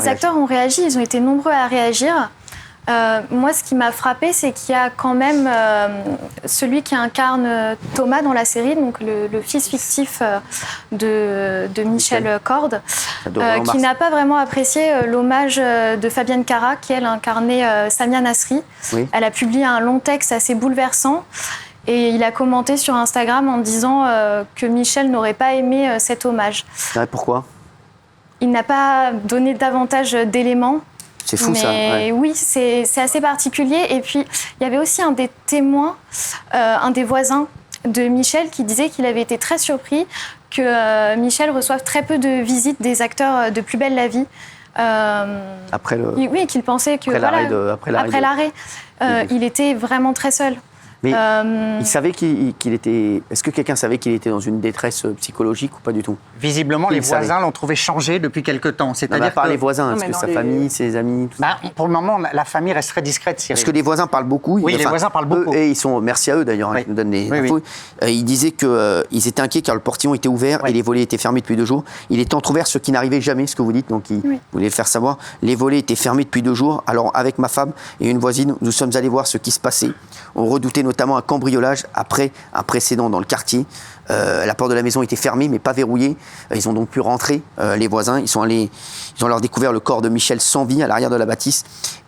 les acteurs ont réagi, ils ont été nombreux à réagir. Moi, ce qui m'a frappée, c'est qu'il y a quand même celui qui incarne Thomas dans la série, donc le fils fictif de Michel Corde, qui n'a pas vraiment apprécié l'hommage de Fabienne Cara, qui, elle, incarnait Samia Nasri. Oui. Elle a publié un long texte assez bouleversant. Et il a commenté sur Instagram en disant que Michel n'aurait pas aimé cet hommage. Pourquoi ? Il n'a pas donné davantage d'éléments. C'est fou, ça. Mais oui, c'est assez particulier. Et puis, il y avait aussi un des témoins, un des voisins de Michel, qui disait qu'il avait été très surpris que Michel reçoive très peu de visites des acteurs de Plus belle la vie. Après le... Oui, qu'il pensait que après l'arrêt, il était vraiment très seul. Mais il savait qu'il était... Est-ce que quelqu'un savait qu'il était dans une détresse psychologique ou pas du tout ? Visiblement, les voisins l'ont trouvé changé depuis quelque temps. C'est-à-dire que... les voisins, est-ce que sa famille, ses amis... Tout ça. Pour le moment, la famille reste très discrète, Cyril. Parce que les voisins parlent beaucoup. Oui, les voisins parlent beaucoup. Et ils sont... Merci à eux, d'ailleurs, qui nous donnent les infos. Ils disaient qu'ils étaient inquiets car le portillon était ouvert et les volets étaient fermés depuis 2 jours. Il était entrouvert, ce qui n'arrivait jamais, ce que vous dites. Donc, ils voulaient faire savoir. Les volets étaient fermés depuis 2 jours. Alors, avec ma femme et une voisine, nous sommes allés voir ce qui se passait. On redoutait notamment un cambriolage après un précédent dans le quartier. La porte de la maison était fermée mais pas verrouillée. Ils ont donc pu rentrer, les voisins. Ils ont alors découvert le corps de Michel sans vie à l'arrière de la bâtisse.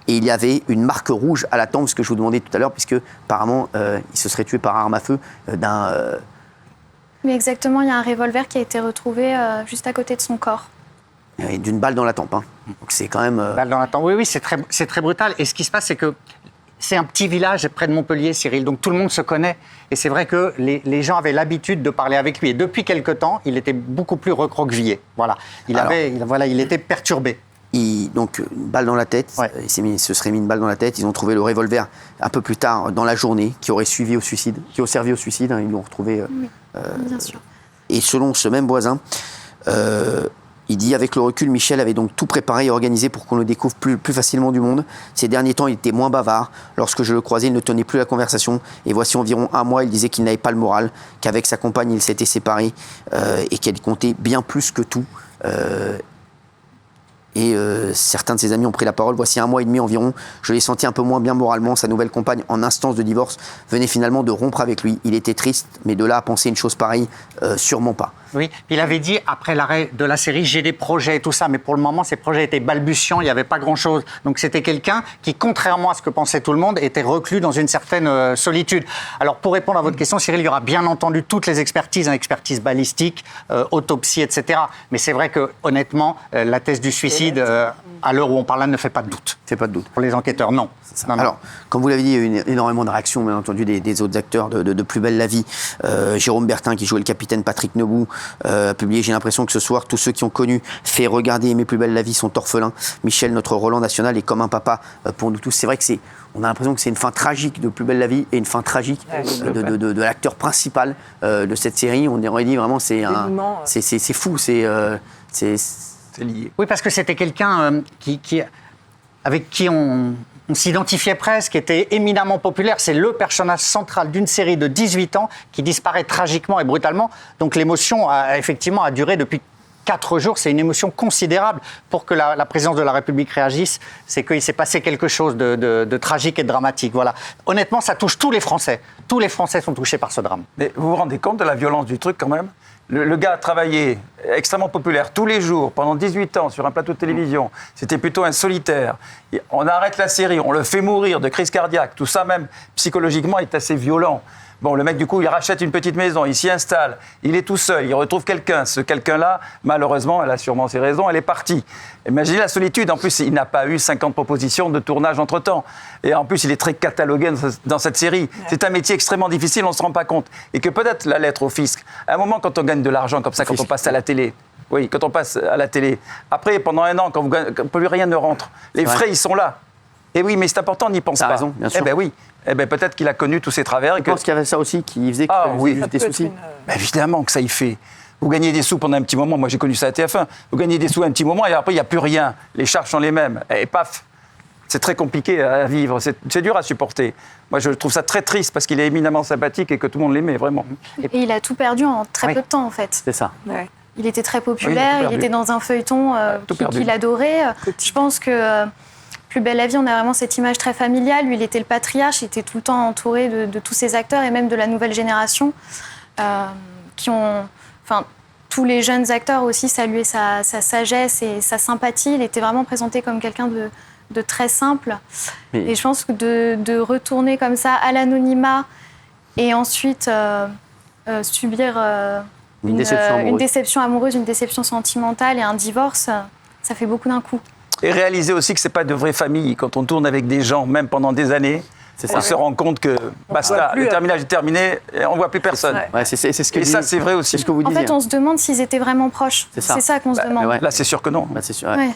Et il y avait une marque rouge à la tempe, ce que je vous demandais tout à l'heure, puisque apparemment il se serait tué par arme à feu d'un... Oui, exactement, il y a un revolver qui a été retrouvé juste à côté de son corps. D'une balle dans la tempe. Donc c'est quand même... Balle dans la tempe. Oui, c'est très brutal. Et ce qui se passe, c'est que c'est un petit village près de Montpellier, Cyril, donc tout le monde se connaît. Et c'est vrai que les gens avaient l'habitude de parler avec lui. Et depuis quelque temps, il était beaucoup plus recroquevillé. Voilà. Il était perturbé. Donc, une balle dans la tête. Il se serait mis une balle dans la tête. Ils ont trouvé le revolver un peu plus tard dans la journée, qui aurait servi au suicide. Ils l'ont retrouvé. Bien sûr. Et selon ce même voisin, il dit, avec le recul, Michel avait donc tout préparé et organisé pour qu'on le découvre plus facilement du monde. Ces derniers temps, il était moins bavard. Lorsque je le croisais, il ne tenait plus la conversation. Et voici environ 1 mois, il disait qu'il n'avait pas le moral, qu'avec sa compagne, il s'était séparé et qu'elle comptait bien plus que tout. Certains de ses amis ont pris la parole. Voici 1 mois et demi environ. Je l'ai senti un peu moins bien moralement. Sa nouvelle compagne, en instance de divorce, venait finalement de rompre avec lui. Il était triste, mais de là à penser une chose pareille, sûrement pas. Oui, il avait dit, après l'arrêt de la série, j'ai des projets et tout ça, mais pour le moment, ces projets étaient balbutiants, il n'y avait pas grand-chose. Donc c'était quelqu'un qui, contrairement à ce que pensait tout le monde, était reclus dans une certaine solitude. Alors pour répondre à votre question, Cyril, il y aura bien entendu toutes les expertises, expertise balistique, autopsie, etc. Mais c'est vrai que, honnêtement, la thèse du suicide, à l'heure où on parle là, ne fait pas de doute. C'est pas de doute. Pour les enquêteurs, non. Alors, comme vous l'avez dit, il y a eu énormément de réactions, bien entendu, des autres acteurs de Plus belle la vie. Jérôme Bertin, qui jouait le capitaine Patrick Nebout, a publié « J'ai l'impression que ce soir, tous ceux qui ont connu, fait regarder Aimer plus belle la vie sont orphelins. Michel, notre Roland national, est comme un papa pour nous tous. » C'est vrai que on a l'impression que c'est une fin tragique de Plus belle la vie et une fin tragique de l'acteur principal de cette série. On aurait dit vraiment, c'est fou, c'est lié. Oui, parce que c'était quelqu'un avec qui on s'identifiait presque, qui était éminemment populaire. C'est le personnage central d'une série de 18 ans qui disparaît tragiquement et brutalement. Donc l'émotion a duré depuis 4 jours. C'est une émotion considérable pour que la présidence de la République réagisse. C'est qu'il s'est passé quelque chose de tragique et de dramatique. Voilà. Honnêtement, ça touche tous les Français. Tous les Français sont touchés par ce drame. Mais vous vous rendez compte de la violence du truc quand même ? Le gars a travaillé, extrêmement populaire, tous les jours, pendant 18 ans, sur un plateau de télévision. C'était plutôt un solitaire. On arrête la série, on le fait mourir de crise cardiaque. Tout ça, même psychologiquement, est assez violent. Bon, le mec, du coup, il rachète une petite maison, il s'y installe, il est tout seul, il retrouve quelqu'un. Ce quelqu'un-là, malheureusement, elle a sûrement ses raisons, elle est partie. Imaginez la solitude. En plus, il n'a pas eu 50 propositions de tournage entre-temps. Et en plus, il est très catalogué dans cette série. Ouais. C'est un métier extrêmement difficile, on ne se rend pas compte. Et que peut-être la lettre au fisc, à un moment, quand on gagne de l'argent comme ça, quand on passe à la télé, oui, quand on passe à la télé, après, pendant 1 an, quand plus rien ne rentre, les frais, ils sont là. Et oui, mais c'est important, on n'y pense pas. T'as raison, bien sûr. Eh bien oui. Eh ben, peut-être qu'il a connu tous ces travers. Je pense qu'il y avait ça aussi qui faisait des soucis. Ben, évidemment que ça y fait. Vous gagnez des sous pendant un petit moment. Moi, j'ai connu ça à TF1. Vous gagnez des sous un petit moment et après, il n'y a plus rien. Les charges sont les mêmes. Et paf, c'est très compliqué à vivre. C'est dur à supporter. Moi, je trouve ça très triste parce qu'il est éminemment sympathique et que tout le monde l'aimait, vraiment. Et il a tout perdu en très peu de temps, en fait. C'est ça. Ouais. il était très populaire, il était dans un feuilleton qu'il adorait. Je pense que Plus belle la vie, on a vraiment cette image très familiale. Lui, il était le patriarche, il était tout le temps entouré de tous ces acteurs et même de la nouvelle génération qui ont... Enfin, tous les jeunes acteurs aussi saluaient sa sagesse et sa sympathie. Il était vraiment présenté comme quelqu'un de très simple. Oui. Et je pense que de retourner comme ça à l'anonymat et ensuite subir une déception amoureuse, une déception sentimentale et un divorce, ça fait beaucoup d'un coup. Et réaliser aussi que ce n'est pas de vraie famille. Quand on tourne avec des gens, même pendant des années, on se rend compte que basta, le terminage est terminé, et on ne voit plus personne. Ouais, c'est ce que et ça, c'est vrai aussi. C'est ce que vous disiez. En fait, on se demande s'ils étaient vraiment proches. C'est ça qu'on se demande. Ouais. Là, c'est sûr que non. Bah, c'est sûr, ouais.